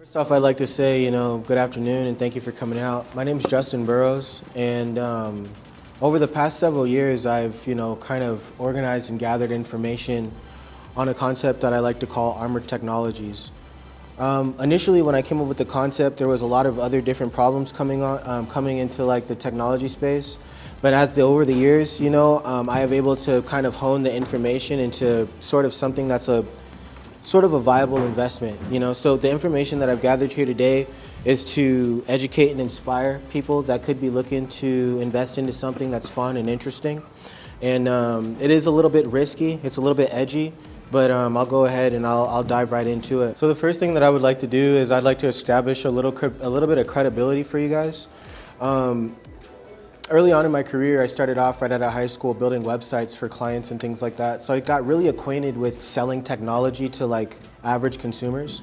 First off, I'd like to say, good afternoon and thank you for coming out. My name is Justin Burrows, and over the past several years, I've, kind of organized and gathered information on a concept that I like to call armored technologies. Initially, when I came up with the concept, there was a lot of other different problems coming into like the technology space. But over the years, I have able to kind of hone the information into sort of something that's a sort of a viable investment. So the information that I've gathered here today is to educate and inspire people that could be looking to invest into something that's fun and interesting. And it is a little bit risky, it's a little bit edgy, but I'll go ahead and I'll dive right into it. So the first thing that I would like to do is I'd like to establish a little bit of credibility for you guys. Early on in my career, I started off right out of high school building websites for clients and things like that. So I got really acquainted with selling technology to like average consumers.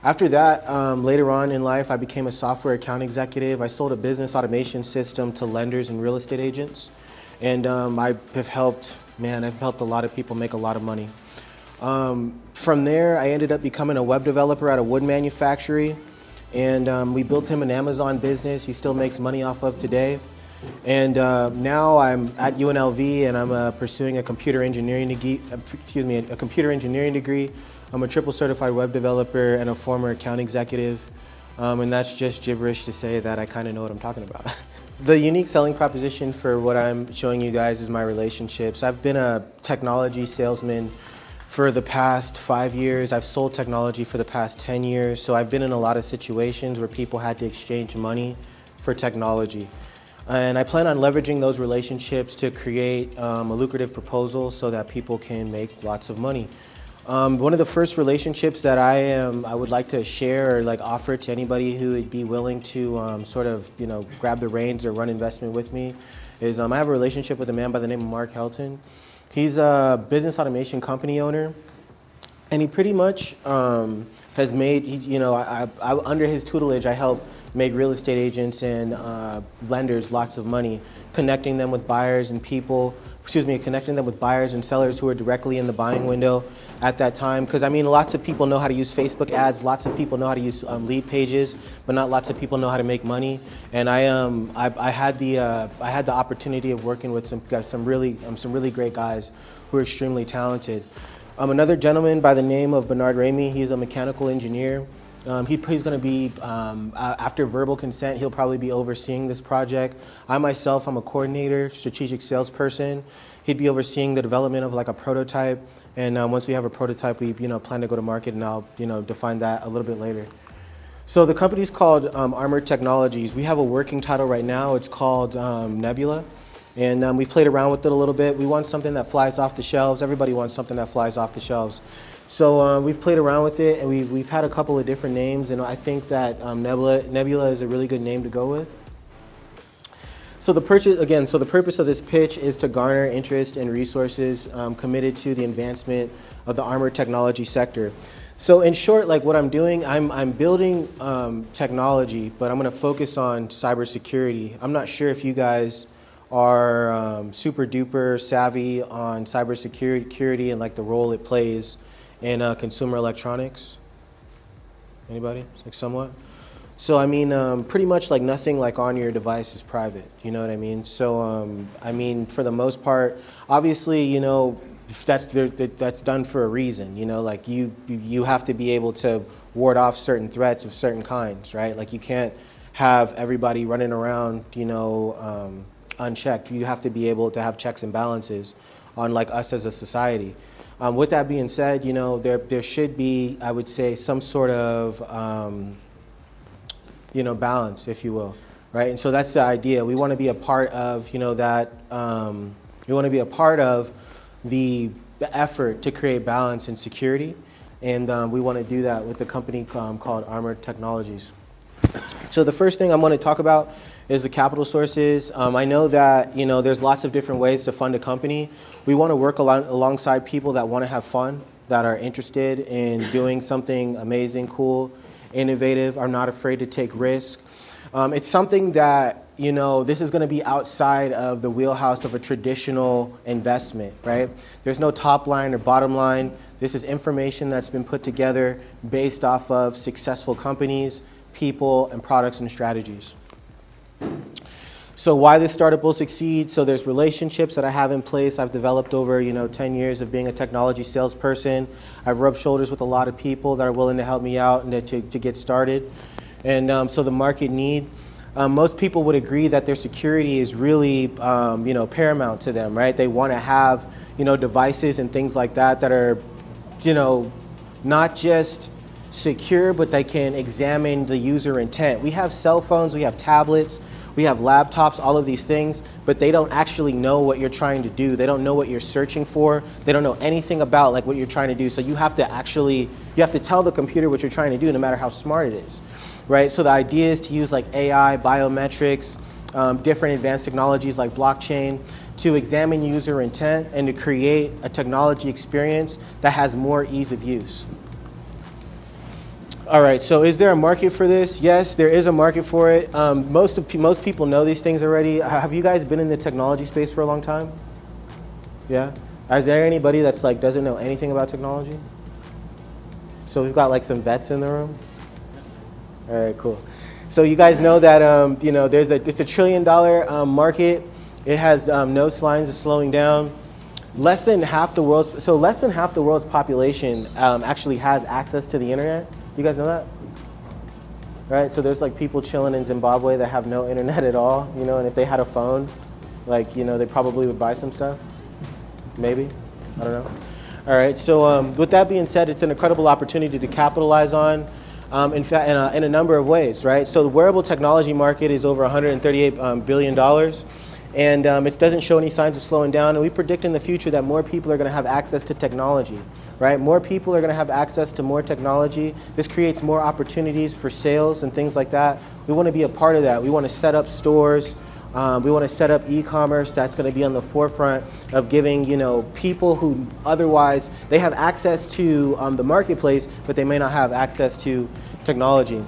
After that, later on in life, I became a software account executive. I sold a business automation system to lenders and real estate agents. And I've helped a lot of people make a lot of money. From there, I ended up becoming a web developer at a wood manufacturer. And we built him an Amazon business he still makes money off of today. And now I'm at UNLV and I'm pursuing a computer engineering degree. I'm a triple certified web developer and a former account executive. And that's just gibberish to say that I kind of know what I'm talking about. The unique selling proposition for what I'm showing you guys is my relationships. I've been a technology salesman for the past 5 years. I've sold technology for the past 10 years. So I've been in a lot of situations where people had to exchange money for technology. And I plan on leveraging those relationships to create a lucrative proposal so that people can make lots of money. One of the first relationships that I would like to share or like offer to anybody who would be willing to grab the reins or run investment with me is I have a relationship with a man by the name of Mark Helton. He's a business automation company owner, and he pretty much has made, under his tutelage, I help make real estate agents and lenders lots of money, connecting them with buyers and sellers who are directly in the buying window at that time. Because lots of people know how to use Facebook ads, lots of people know how to use lead pages, but not lots of people know how to make money. And I had the opportunity of working with some really great guys who are extremely talented. Another gentleman by the name of Bernard Ramey, he's a mechanical engineer. He's going to be, after verbal consent, he'll probably be overseeing this project. I'm a coordinator, strategic salesperson. He'd be overseeing the development of like a prototype. And once we have a prototype, we plan to go to market, and I'll define that a little bit later. So the company's called Armored Technologies. We have a working title right now. It's called Nebula. And we played around with it a little bit. We want something that flies off the shelves. Everybody wants something that flies off the shelves. So we've played around with it, and we've had a couple of different names, and I think that Nebula is a really good name to go with. So the purpose of this pitch is to garner interest and resources committed to the advancement of the armored technology sector. So in short, like what I'm doing, I'm building technology, but I'm going to focus on cybersecurity. I'm not sure if you guys are super duper savvy on cybersecurity and like the role it plays in consumer electronics. Anybody? Like somewhat? So pretty much like nothing like on your device is private. You know what I mean? So for the most part, obviously, that's done for a reason. Like you have to be able to ward off certain threats of certain kinds, right? Like you can't have everybody running around, unchecked. You have to be able to have checks and balances on like us as a society. With that being said, there should be, I would say, some sort of balance, if you will, right? And so that's the idea. We want to be a part of that. We want to be a part of the effort to create balance and security, and we want to do that with the company called Armored Technologies. So the first thing I want to talk about is the capital sources. I know that there's lots of different ways to fund a company. We want to work alongside people that want to have fun, that are interested in doing something amazing, cool, innovative, are not afraid to take risk. It's something that this is going to be outside of the wheelhouse of a traditional investment, right? There's no top line or bottom line. This is information that's been put together based off of successful companies, people, and products and strategies. So why this startup will succeed? So there's relationships that I have in place. I've developed over 10 years of being a technology salesperson. I've rubbed shoulders with a lot of people that are willing to help me out and to get started. And so the market need, most people would agree that their security is really paramount to them, right? They want to have devices and things like that that are not just secure, but they can examine the user intent. We have cell phones, we have tablets, we have laptops, all of these things, but they don't actually know what you're trying to do. They don't know what you're searching for. They don't know anything about like what you're trying to do. So you have to tell the computer what you're trying to do, no matter how smart it is, right? So the idea is to use like AI, biometrics, different advanced technologies like blockchain to examine user intent and to create a technology experience that has more ease of use. All right, so is there a market for this? Yes, there is a market for it. Most people know these things already. Have you guys been in the technology space for a long time? Yeah? Is there anybody that's like doesn't know anything about technology? So we've got like some vets in the room? All right, cool. So you guys know that it's $1 trillion market. It has no signs of slowing down. Less than half the world's population actually has access to the internet. You guys know that? Right, so there's like people chilling in Zimbabwe that have no internet at all, and if they had a phone, they probably would buy some stuff. Maybe, I don't know. All right, so with that being said, it's an incredible opportunity to capitalize on, in fact, in a number of ways, right? So the wearable technology market is over $138 billion. And it doesn't show any signs of slowing down. And we predict in the future that more people are going to have access to technology, right? More people are going to have access to more technology. This creates more opportunities for sales and things like that. We want to be a part of that. We want to set up stores. We want to set up e-commerce that's going to be on the forefront of giving people who otherwise they have access to the marketplace, but they may not have access to technology.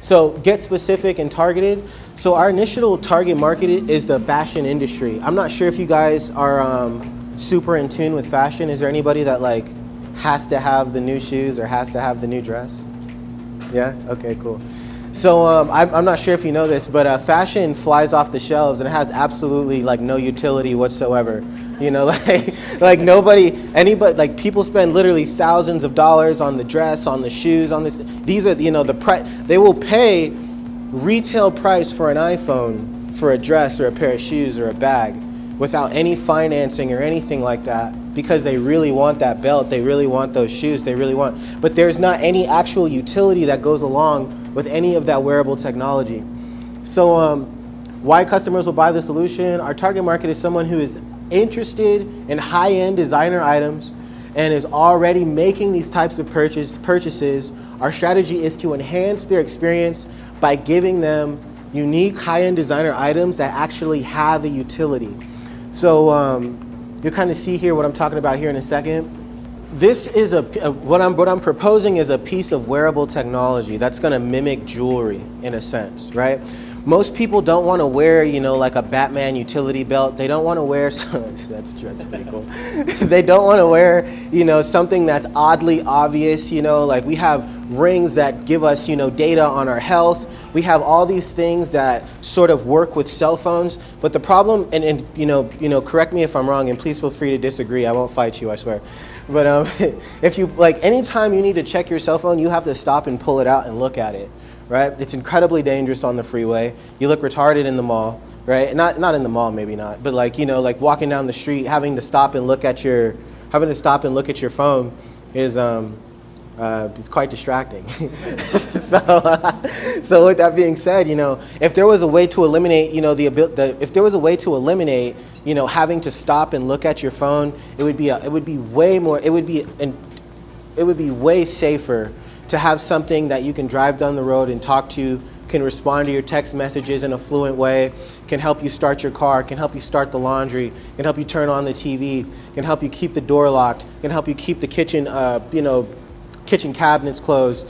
So get specific and targeted. So our initial target market is the fashion industry. I'm not sure if you guys are super in tune with fashion. Is there anybody that like has to have the new shoes or has to have the new dress? Yeah? Okay, cool. So I'm not sure if you know this, but fashion flies off the shelves and it has absolutely like no utility whatsoever. Anybody, people spend literally thousands of dollars on the dress, on the shoes, on this. These are, they will pay retail price for an iPhone, for a dress or a pair of shoes or a bag without any financing or anything like that because they really want that belt, they really want those shoes, but there's not any actual utility that goes along with any of that wearable technology. So why customers will buy the solution? Our target market is someone who is interested in high-end designer items and is already making these types of purchases. Our strategy is to enhance their experience by giving them unique high-end designer items that actually have a utility. So you'll kind of see here what I'm talking about here in a second. This is what I'm proposing is a piece of wearable technology that's going to mimic jewelry in a sense, right? Most people don't want to wear, like a Batman utility belt. They don't want to wear, that's pretty cool. They don't want to wear, something that's oddly obvious, like we have rings that give us, data on our health. We have all these things that sort of work with cell phones. But the problem, and correct me if I'm wrong, and please feel free to disagree. I won't fight you, I swear. But if you, anytime you need to check your cell phone, you have to stop and pull it out and look at it. Right? It's incredibly dangerous on the freeway. You look retarded in the mall, right? Not in the mall, maybe not, but like walking down the street, having to stop and look at your phone is it's quite distracting. So with that being said, if there was a way to eliminate, having to stop and look at your phone, it would be way safer to have something that you can drive down the road and talk to, can respond to your text messages in a fluent way, can help you start your car, can help you start the laundry, can help you turn on the TV, can help you keep the door locked, can help you keep the kitchen kitchen cabinets closed,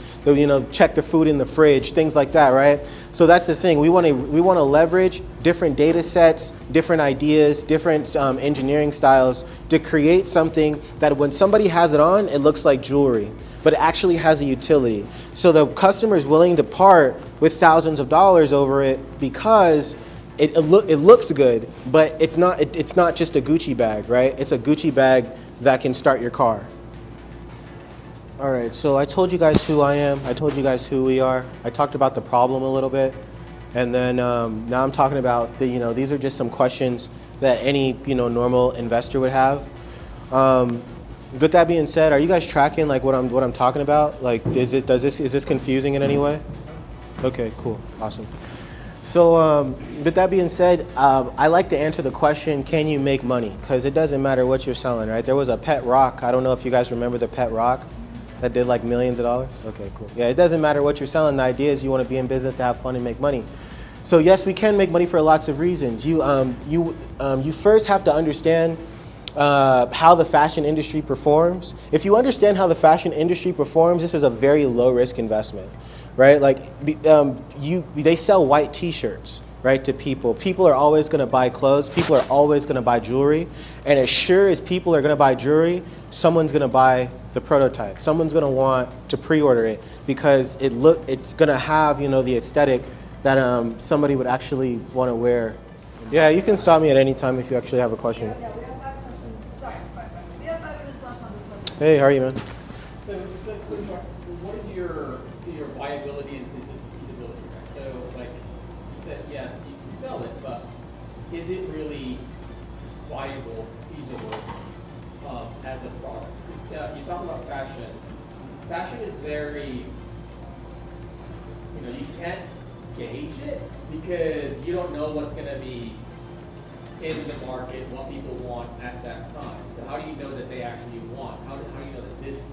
check the food in the fridge, things like that, right? So that's the thing. We want to leverage different data sets, different ideas, different engineering styles to create something that when somebody has it on, it looks like jewelry, but it actually has a utility. So the customer is willing to part with thousands of dollars over it because it looks good, but it's not just a Gucci bag, right? It's a Gucci bag that can start your car. All right, so I told you guys who I am. I told you guys who we are. I talked about the problem a little bit, and then now I'm talking about these are just some questions that any normal investor would have. With that being said, are you guys tracking like what I'm talking about? Like, is this confusing in any way? Okay, cool, awesome. So with that being said, I like to answer the question, can you make money? Because it doesn't matter what you're selling, right? There was a pet rock. I don't know if you guys remember the pet rock that did like millions of dollars. Okay, cool. Yeah, it doesn't matter what you're selling. The idea is you want to be in business to have fun and make money. So yes, we can make money for lots of reasons. You first have to understand how the fashion industry performs. If you understand how the fashion industry performs, this is a very low risk investment, right? Like they sell white T-shirts, right, to people. People are always going to buy clothes. People are always going to buy jewelry. And as sure as people are going to buy jewelry, someone's going to buy the prototype. Someone's going to want to pre-order it because it's going to have the aesthetic that somebody would actually want to wear. Yeah, you can stop me at any time if you actually have a question. Yeah, we have 5 minutes. Sorry, 5 minutes. We have 5 minutes left on this one. Hey, how are you, man? So what is your viability and feasibility? Right? So like you said, yes, you can sell it, but is it really viable, feasible as a product? Because you talk about fashion. Fashion is very, you can't gauge it because you don't know what's going to be in the market, what people want at that time. So how do you know that they actually want? How do you know that this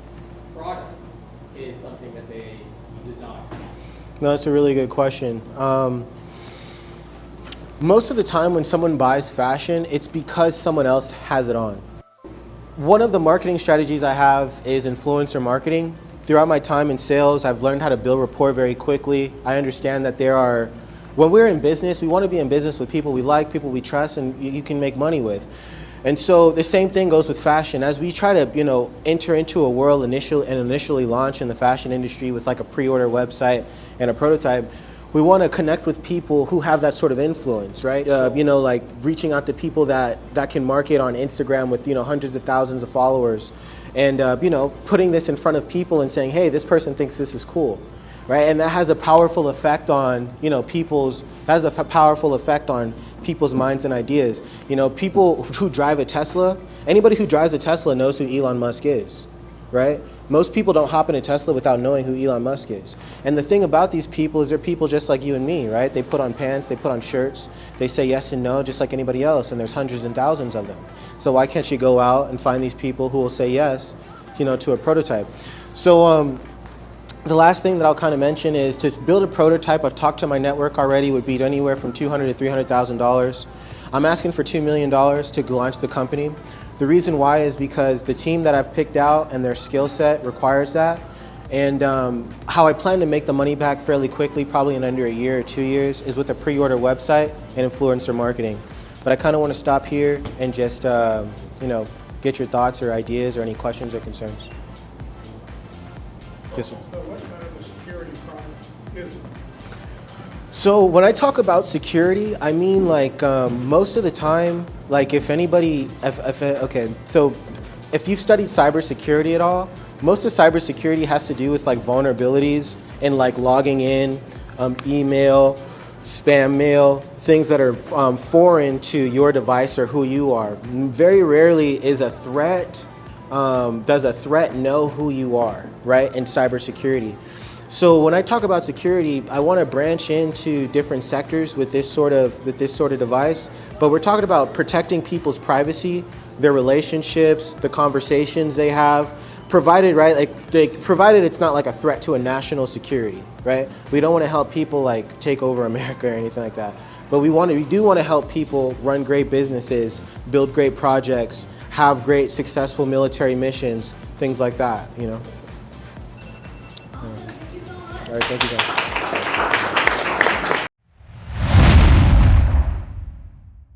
product is something that they design? No, that's a really good question. Most of the time when someone buys fashion, it's because someone else has it on. One of the marketing strategies I have is influencer marketing. Throughout my time in sales, I've learned how to build rapport very quickly. I understand that when we're in business, we want to be in business with people we like, people we trust, and you can make money with. And so the same thing goes with fashion. As we try to, enter into a world initially launch in the fashion industry with like a pre-order website and a prototype, we want to connect with people who have that sort of influence, right? Like reaching out to people that can market on Instagram with, hundreds of thousands of followers, and putting this in front of people and saying, hey, this person thinks this is cool, right? And that has a powerful effect on, people's minds and ideas. People who drive a Tesla, anybody who drives a Tesla knows who Elon Musk is, right? Most people don't hop in a Tesla without knowing who Elon Musk is. And the thing about these people is they're people just like you and me, right? They put on pants, they put on shirts, they say yes and no just like anybody else, and there's hundreds and thousands of them. So why can't you go out and find these people who will say yes, to a prototype? So the last thing that I'll kind of mention is to build a prototype. I've talked to my network already, would be anywhere from $200,000 to $300,000. I'm asking for $2 million to launch the company. The reason why is because the team that I've picked out and their skill set requires that. And how I plan to make the money back fairly quickly, probably in under a year or 2 years, is with a pre-order website and influencer marketing. But I kind of want to stop here and just, get your thoughts or ideas or any questions or concerns. Yes, sir. So what kind of a security problem is it? So when I talk about security, I mean like most of the time, like if you've studied cybersecurity at all, most of cybersecurity has to do with like vulnerabilities and like logging in, email, spam mail, things that are foreign to your device or who you are. Very rarely does a threat know who you are, right, in cybersecurity. So when I talk about security, I want to branch into different sectors with this sort of device. But we're talking about protecting people's privacy, their relationships, the conversations they have, provided it's not like a threat to a national security, right? We don't want to help people like take over America or anything like that. But we do want to help people run great businesses, build great projects, have great successful military missions, things like that, All right, thank you guys.